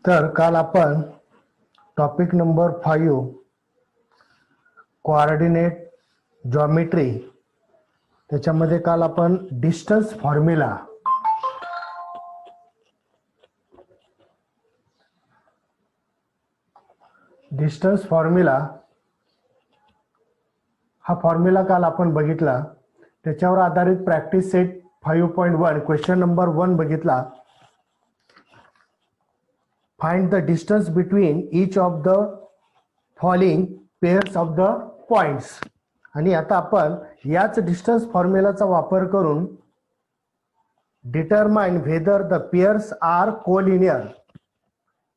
तर काल आपण टॉपिक नंबर 5 कोऑर्डिनेट जॉमेट्री त्याच्यामध्ये काल आपण डिस्टन्स फॉर्म्युला हा फॉर्म्युला काल आपण बघितला. त्याच्यावर आधारित प्रॅक्टिस सेट 5.1 क्वेश्चन नंबर 1 बघितला. Find the distance between each of the following pairs of the points. आणि आता आपण याच डिस्टन्स फॉर्म्युलाचा वापर करून determine whether the pairs are collinear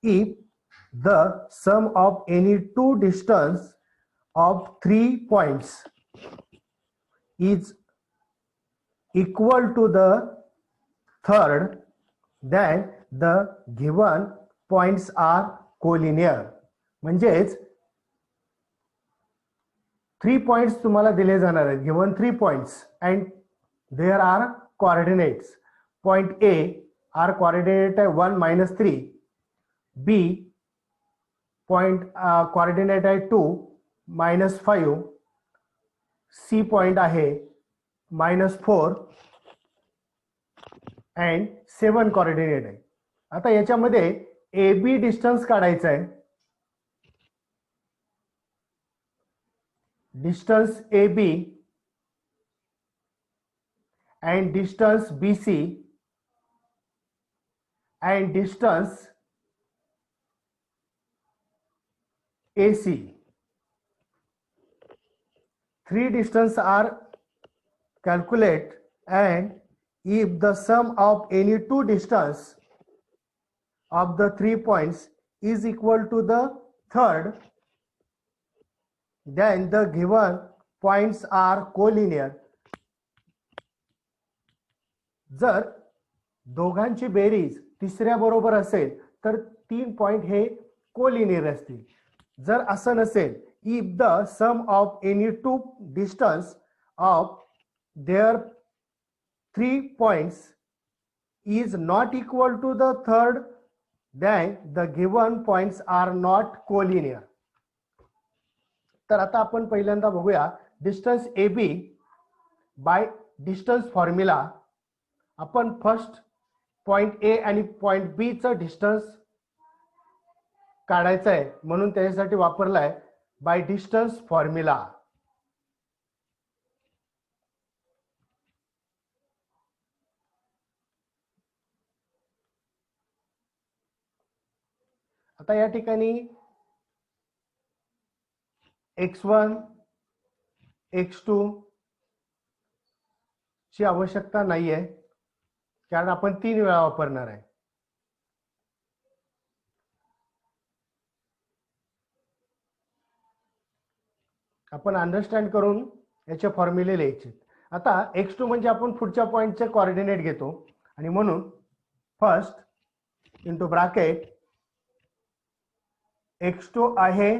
if the sum of any two distance of 3 points is equal to the third, then the given points are collinear. म्हणजेच 3 points तुम्हाला दिले जाणार आहेत. given 3 points and there are coordinates. Point A are coordinate 1 minus 3, B point coordinate आहे 2 minus 5, C point आहे minus 4 and 7 coordinate आहे. आता याच्यामध्ये AB डिस्टन्स काढायचा आहे. Distance AB and distance BC and distance AC. 3 distance are calculate, and if the sum of any two distance of the 3 points is equal to the third, then the given points are collinear. जर दोघांची berries तिसऱ्या बरोबर असेल तर 3 point हे collinear असतील. जर असं नसेल, if the sum of any two distance of their 3 points is not equal to the third, then the given points are not collinear. तर आता आपण पहिल्यांदा बघूया distance AB by distance formula. आपण फर्स्ट पॉइंट A आणि point B चं distance काढायचं आहे, म्हणून त्याच्यासाठी वापरलाय बाय डिस्टन्स फॉर्म्युला. आता या ठिकाणी x1 x2 ची आवश्यकता नाहीये, कारण आपण 3 वेळा वापरणार आहे. आपण अंडरस्टँड करून याचे फॉर्म्युले लिहायचे. आता x2 म्हणजे आपण पुढच्या पॉइंटचे कोऑर्डिनेट घेतो, आणि म्हणून फर्स्ट इंटू ब्रॅकेट x2 आहे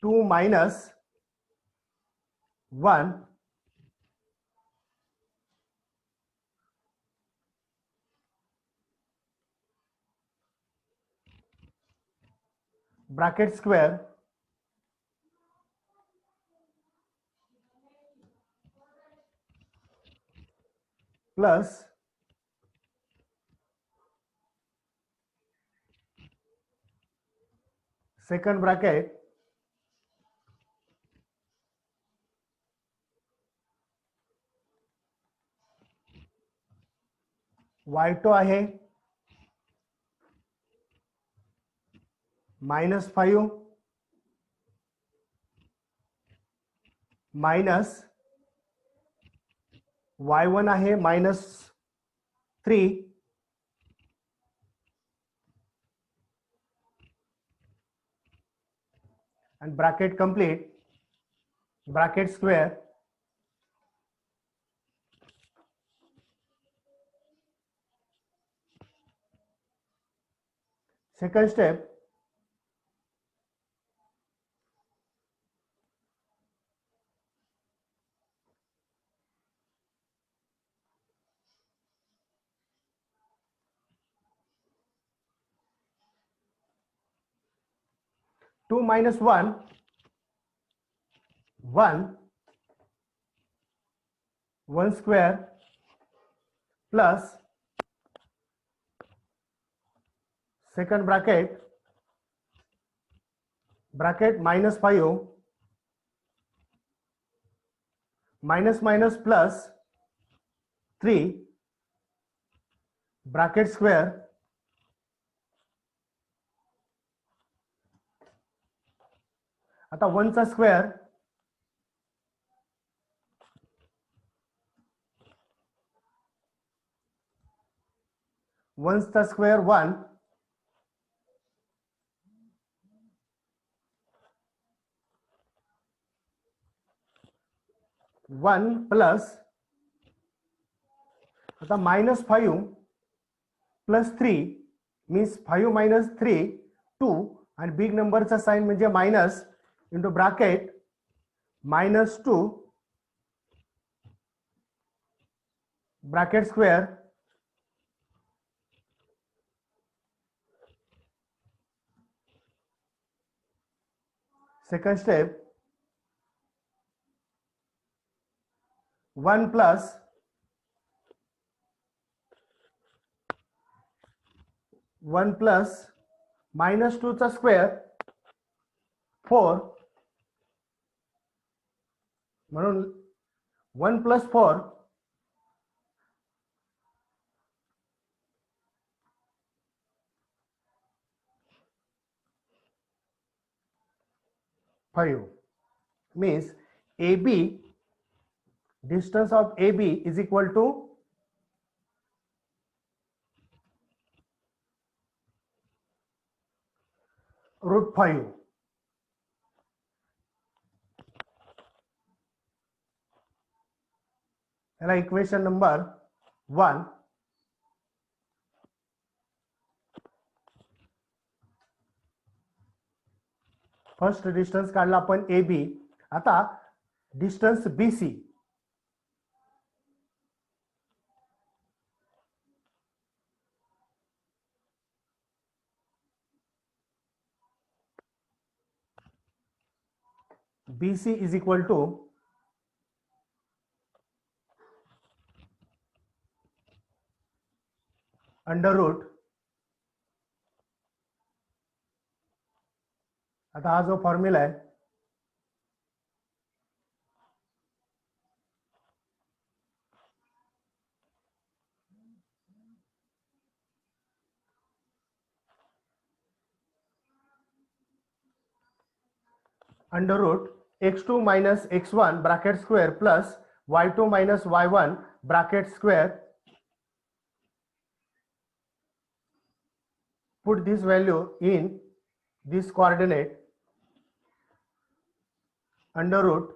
2 minus 1 bracket square plus second bracket y2 आहे -5 मायनस y1 आहे -3 and bracket complete, bracket square second step 2 minus 1, 1, 1 square plus second bracket minus 5 minus minus plus 3 bracket square आता 1 चा square 1 चा square 1 1 plus आता -5 plus 3 means 5 minus 3 2 आणि big नंबरचा sign म्हणजे minus into bracket -2 bracket square second step 1 plus -2 चा square 4 म्हणून 1 plus 4 5 means AB distance of AB is equal to √5. याला इक्वेशन नंबर 1. फर्स्ट डिस्टन्स काढला आपण AB. आता distance BC BC is equal to under root. आता हा जो formula आहे under root x2 minus x1 bracket square plus y2 minus y1 bracket square. Put this value in this coordinate under root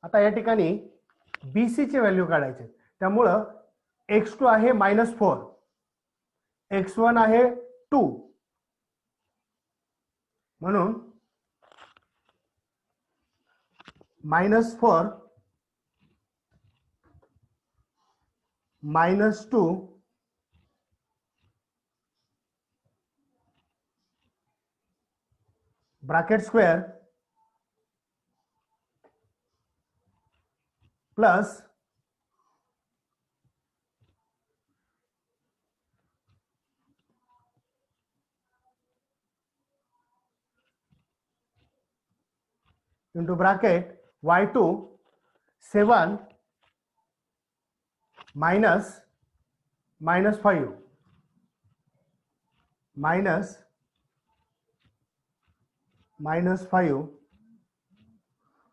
आता या ठिकाणी BC ची value काढायचे. त्यामुळं x2 आहे -4, x1 आहे 2 म्हणून -4 -2 bracket square plus into bracket y2 7 minus -5 minus -5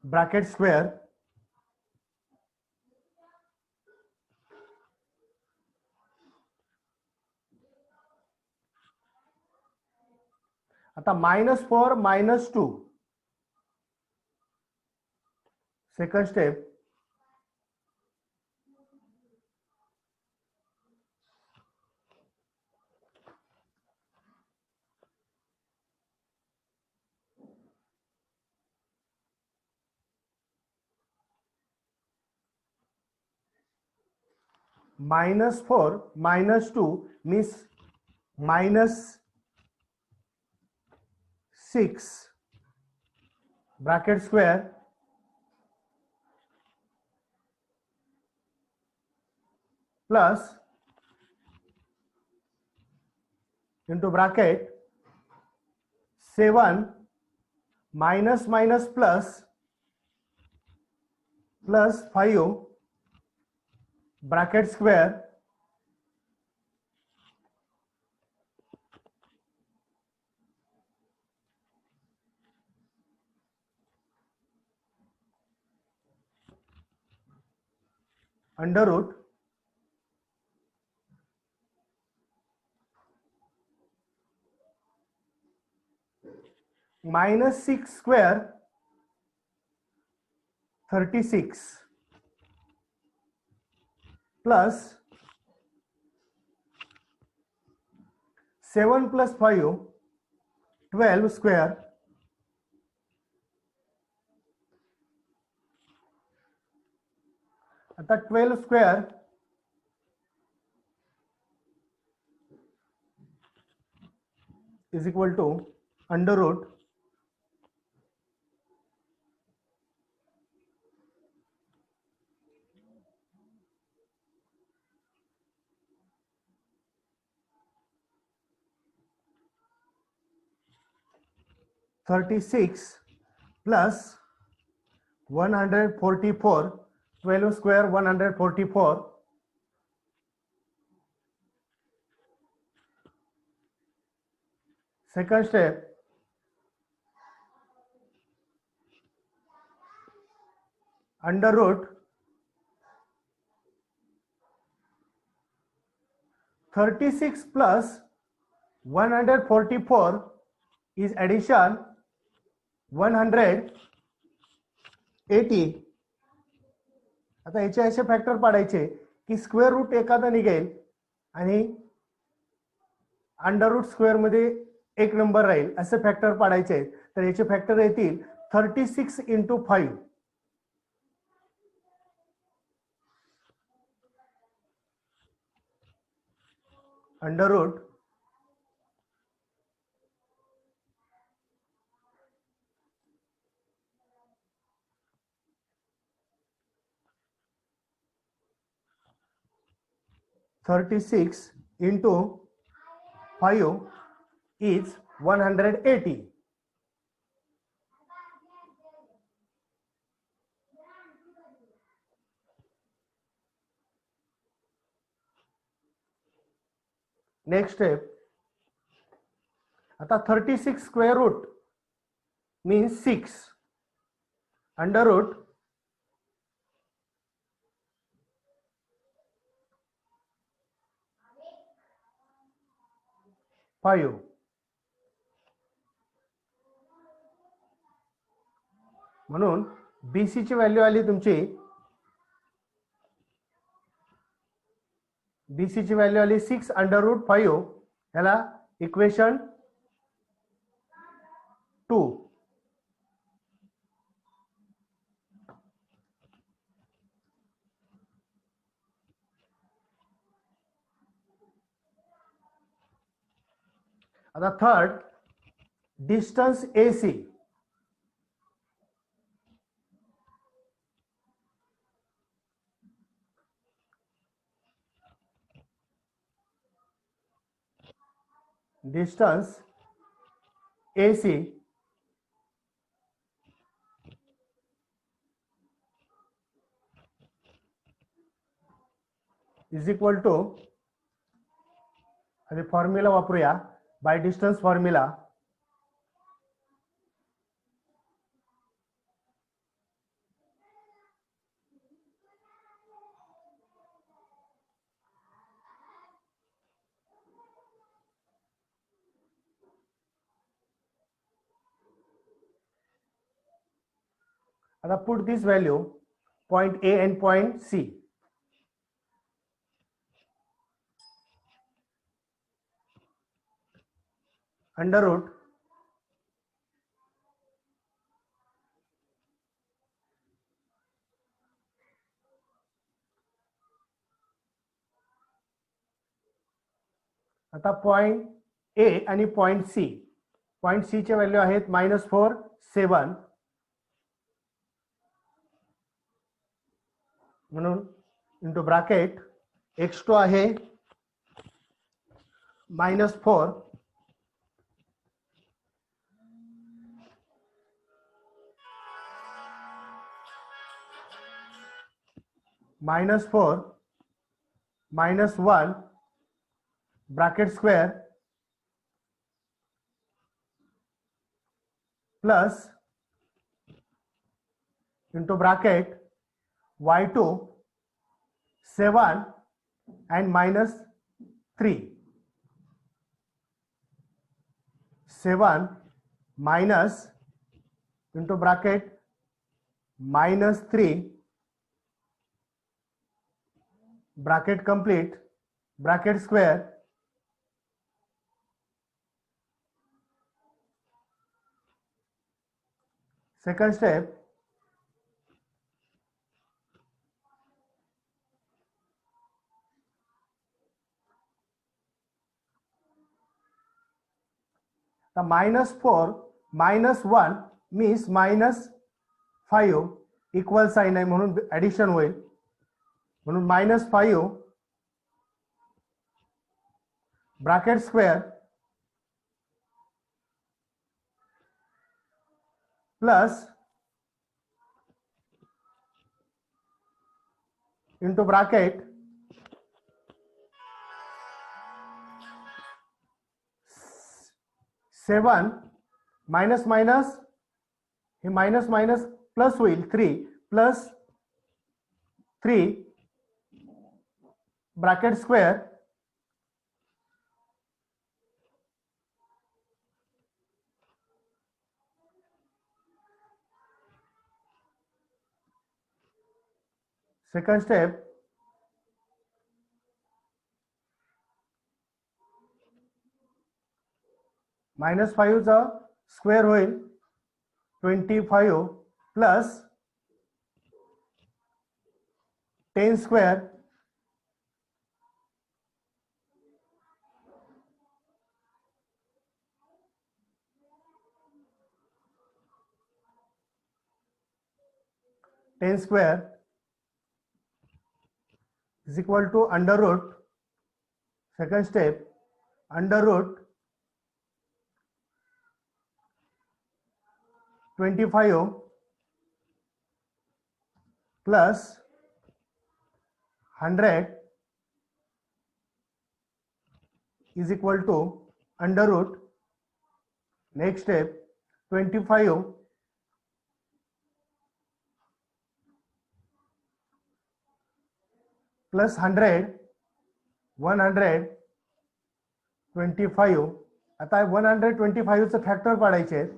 bracket square आता -4 -2 second step -4 -2 means -6 bracket square plus into bracket 7 minus minus plus 5 bracket square under root -6 square 36 plus 7 plus 5 12 square आता 12 square is equal to under root 36 plus 144 12 square 144 second step under root 36 plus 144 is addition 180 आता याचे असे factor पाडायचे की square root एखादा निघेल आणि under root square मध्ये एक नंबर राहील असे फॅक्टर पाडायचे तर याचे फॅक्टर येतील 36 into 5 under root 36 into 5 is 180. Next step. आता 36 square root means 6 under root 5 म्हणून BC ची व्हॅल्यू आली तुमची BC ची व्हॅल्यू आली 6 under root 5 ह्याला इक्वेशन 2 आता third distance AC distance AC is equal to आणि फॉर्म्युला वापरूया बाय डिस्टन्स फॉर्म्युला आता put this value point A and point C under root आता पॉइंट ए आणि पॉइंट सी, पॉइंट सी चे value आहेत -4 7, म्हणून इंटू ब्रॅकेट x2 आहे -4 -4 -1 bracket square plus into bracket y2 7 and -3, 7 minus into bracket -3 bracket complete bracket square second step the -4 -1 means -5 equal sign आहे म्हणून addition होईल, म्हणून -5 bracket square plus into bracket seven minus minus हे minus minus plus होईल 3 plus 3 bracket square second step -5 चा square होईल 25 plus 10 square is equal to under root, second step under root 25 plus 100 is equal to under root, next step 25 plus 100 125. आता 125 चं factor पाडायचे आहेत,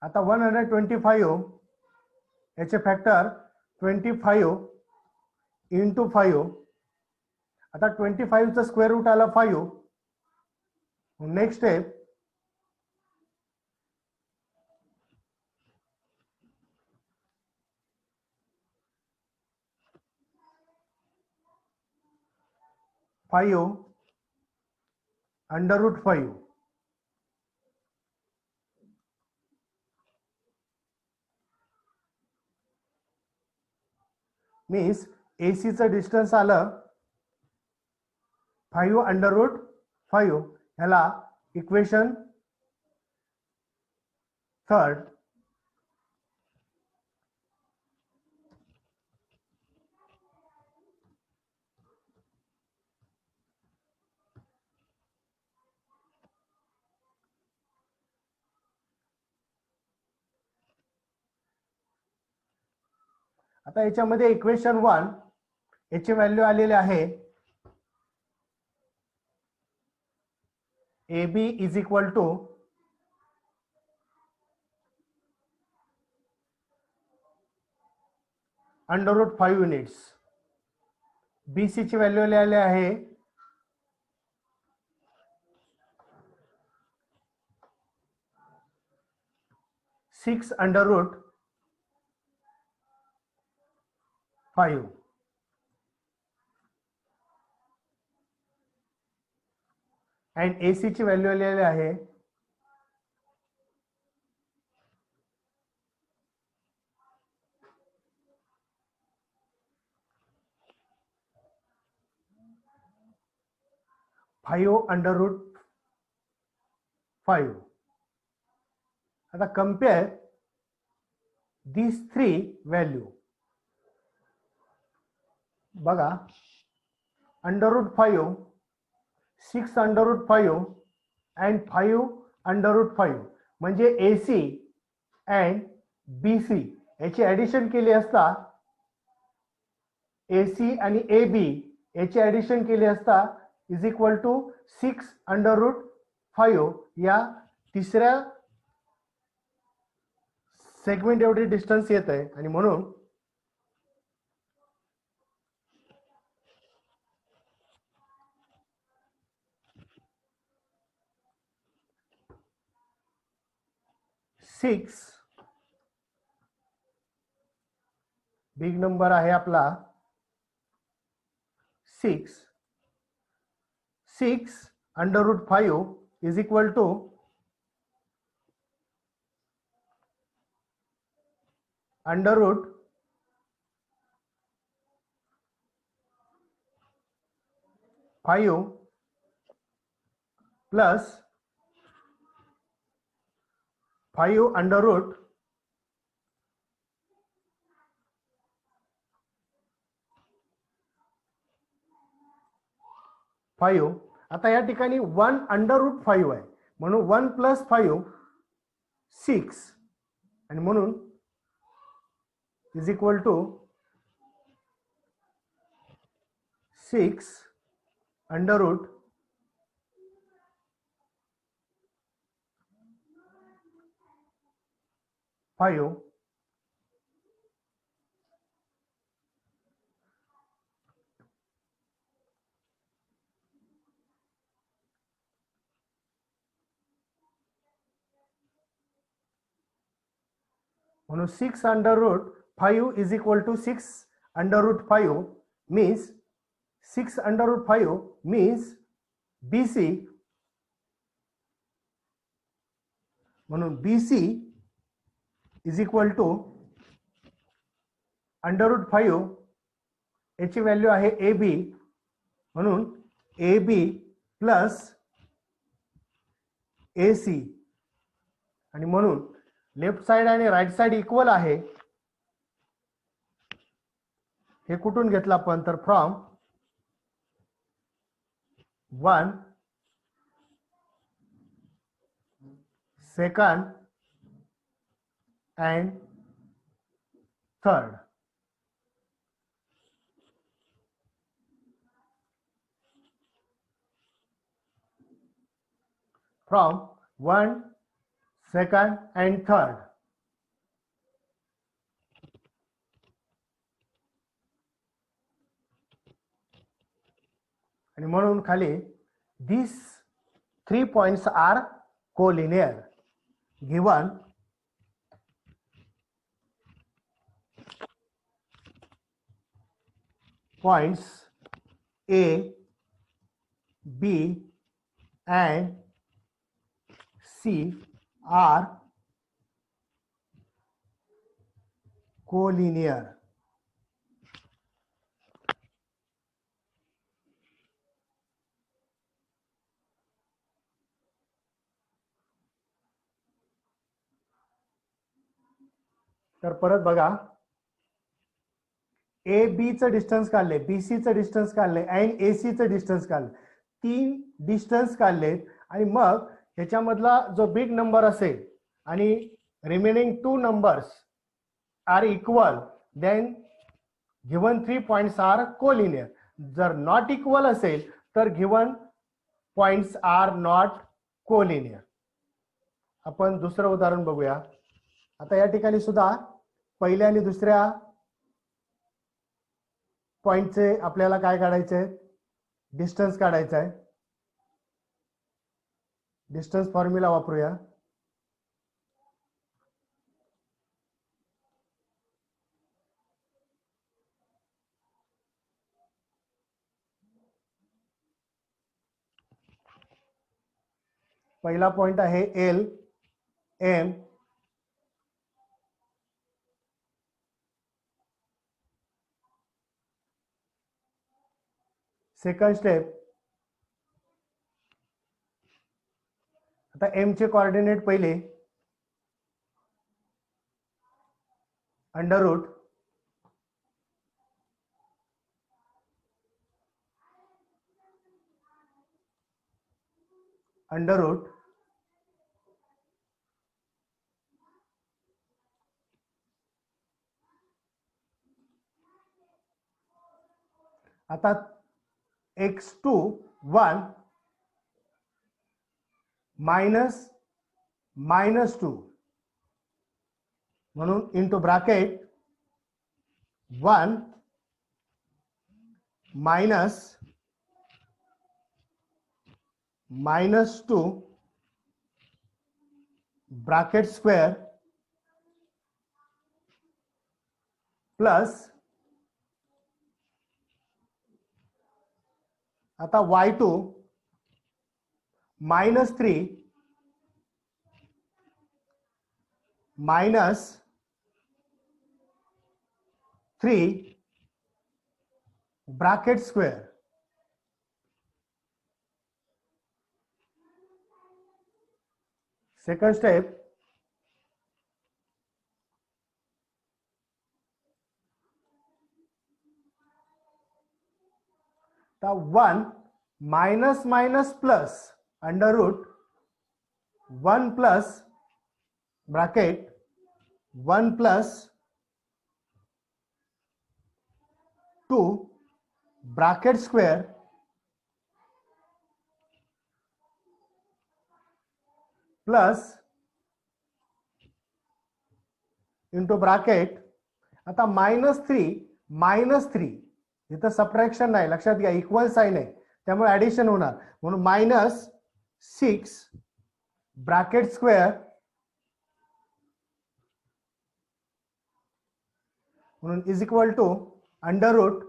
आता 125 याचे फॅक्टर 25 इंटू 5, आता 25 चा स्क्वेअर रूट आला 5, next step 5 under root 5 means AC चं डिस्टन्स आलं 5 अंडर रूट 5, ह्याला इक्वेशन थर्ड. आता याच्यामध्ये इक्वेशन 1 याची व्हॅल्यू आलेली आहे AB is equal to under root 5 units. BC ची व्हॅल्यू आलेली आहे 6 under root 5 अँड AC ची व्हॅल्यू आलेली आहे 5 under root 5. आता compare these three value. बघा, under root 5, 6 under root 5 and 5 under root 5 म्हणजे AC and BC याची ऍडिशन केली असता AC आणि AB याची ऍडिशन केली असता is equal to 6 under root 5 या तिसऱ्या सेगमेंट एवढी डिस्टन्स येत आहे आणि म्हणून सिक्स बिग नंबर आहे आपला 6 under root 5 is equal to under root 5 plus 5 under root 5. आता या ठिकाणी 1 अंडर रूट 5 आहे म्हणून 1 प्लस 5 6 आणि म्हणून is equal to 6 under root 5 म्हणून 6 under root 5 is equal to 6 under root 5 means 6 under root 5 means BC म्हणून BC is equal to under root 5 याची व्हॅल्यू आहे AB म्हणून AB प्लस AC आणि म्हणून लेफ्ट साइड आणि राइट साइड इक्वल आहे. हे कुठून घेतलं आपण तर from 1 second and third. From 1, second and third. आणि म्हणून खाली these 3 points are collinear given points A, B and C are collinear. तर परत बघा AB चं डिस्टन्स काढले, BC चं डिस्टन्स काढले अँड AC चं डिस्टन्स काढले. 3 डिस्टन्स काढलेत आणि मग ह्याच्यामधला जो बिग नंबर असेल आणि remaining 2 numbers are equal then given 3 points are collinear. जर नॉट इक्वल असेल तर given points are not collinear. आपण दुसरं उदाहरण बघूया. आता या ठिकाणी सुद्धा पहिल्या आणि दुसऱ्या पॉइंटचे आपल्याला काय काढायचे आहे, डिस्टन्स काढायचा आहे. डिस्टन्स फॉर्म्युला वापरूया. पहिला पॉइंट आहे एल एम, सेकंड स्टेप, आता एम चे कोऑर्डिनेट पहिले अंडर रूट अंडर रूट आता x2 1 -2 म्हणून into bracket 1 -2 bracket square plus आता y2 -3 bracket square second step, तर 1 minus plus under root 1 plus bracket 1 plus 2 bracket square plus into bracket आता -3 इथं subtraction नाही, लक्षात घ्या इक्वल साइन आहे त्यामुळे ऍडिशन होणार म्हणून -6 ब्रॅकेट स्क्वेअर म्हणून is equal to under root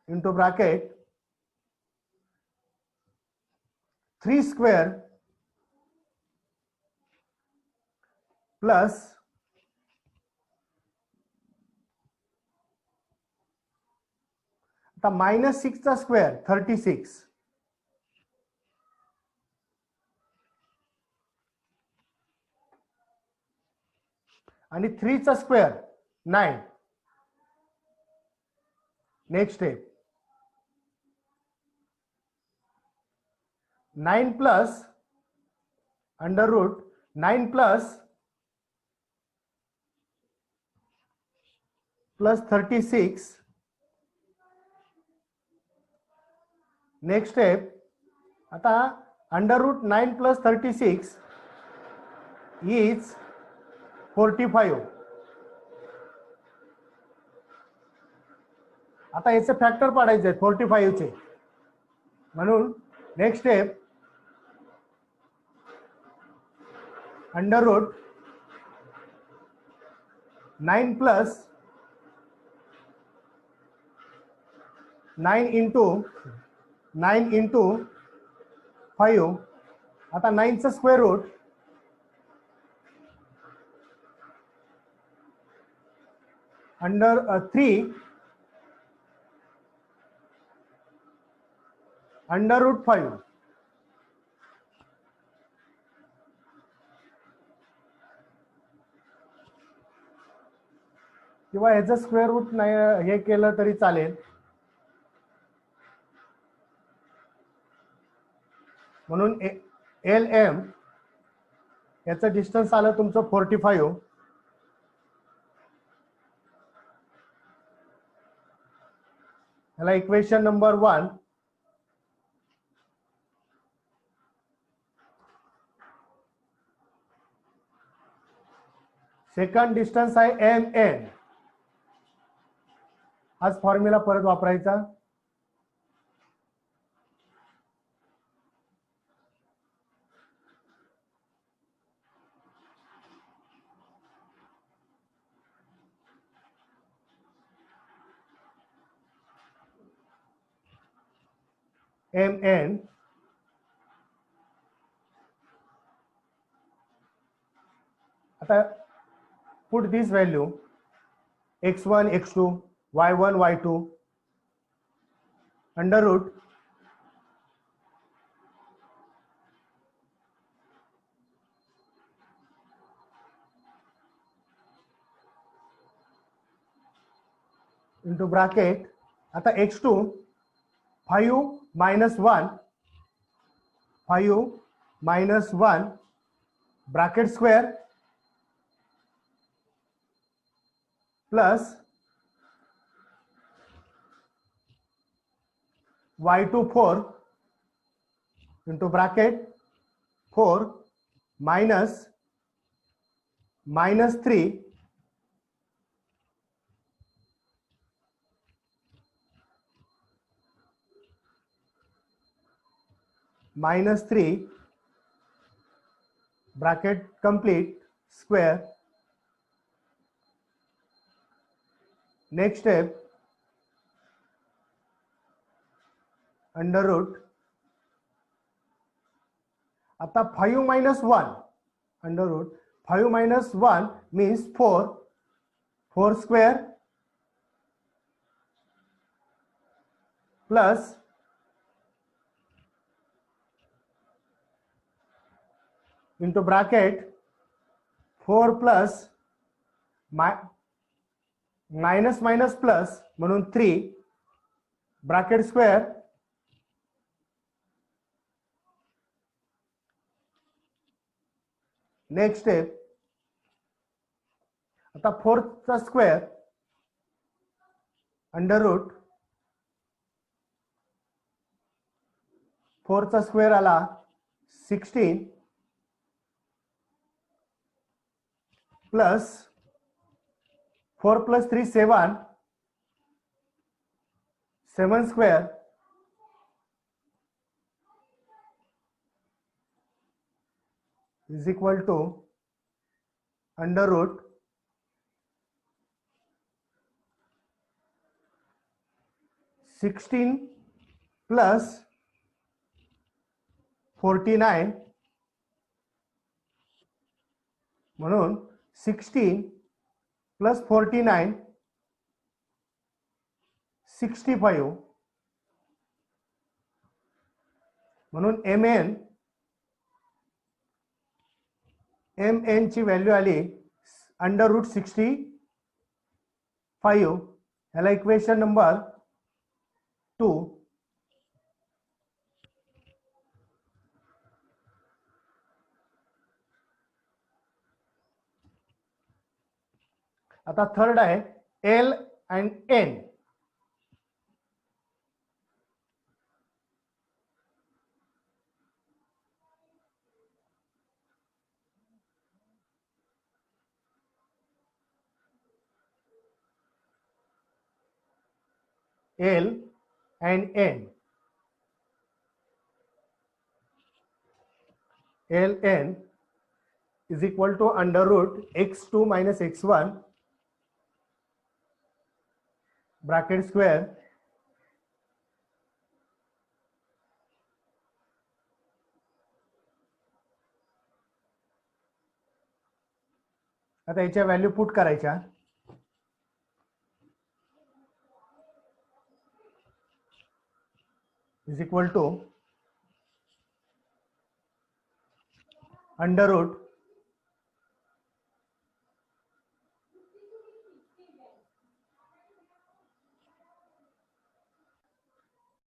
into bracket 3 square plus आता -6 चा स्क्वेअर 36 आणि 3 चा square 9. Next step 9 plus under root 9 plus 36. Next step आता अंडर रूट 9 प्लस 36 इज 45. आता याचे फॅक्टर पाडायचे आहेत 45 चे म्हणून next step under root 9 plus 9 into 5. आता 9 चा square root under 3 under root 5. किंवा ह्याचं स्क्वेअर रूट नाही हे केलं तरी चालेल म्हणून एल एम याचं डिस्टन्स आलं तुमचं 45. याला इक्वेशन नंबर 1. सेकंड डिस्टन्स आहे एम एन. हाच फॉर्म्युला परत वापरायचा. mn आता put this value x1 x2 y1 y2 under root into bracket आता x2 5 minus 1 5 minus 1 bracket square plus y2 4 into bracket 4 minus minus 3 minus 3 bracket complete square. Next step under root आता 5 minus 1 under root 5 minus 1 means 4 4 square plus into bracket 4 plus minus minus plus म्हणून 3 bracket square next step आता 4 चा square under root 4 चा square आला 16 plus 4 plus 3 7 7 square is equal to under root 16 plus 49 म्हणून 16 plus 49 65 म्हणून mn ची value आली under root 65 ह्याला इक्वेशन नंबर 2. आता थर्ड आहे L and N. L and N. Ln is equal to under root x2 minus x1 bracket square आता याच्या value put करायच्या is equal to under root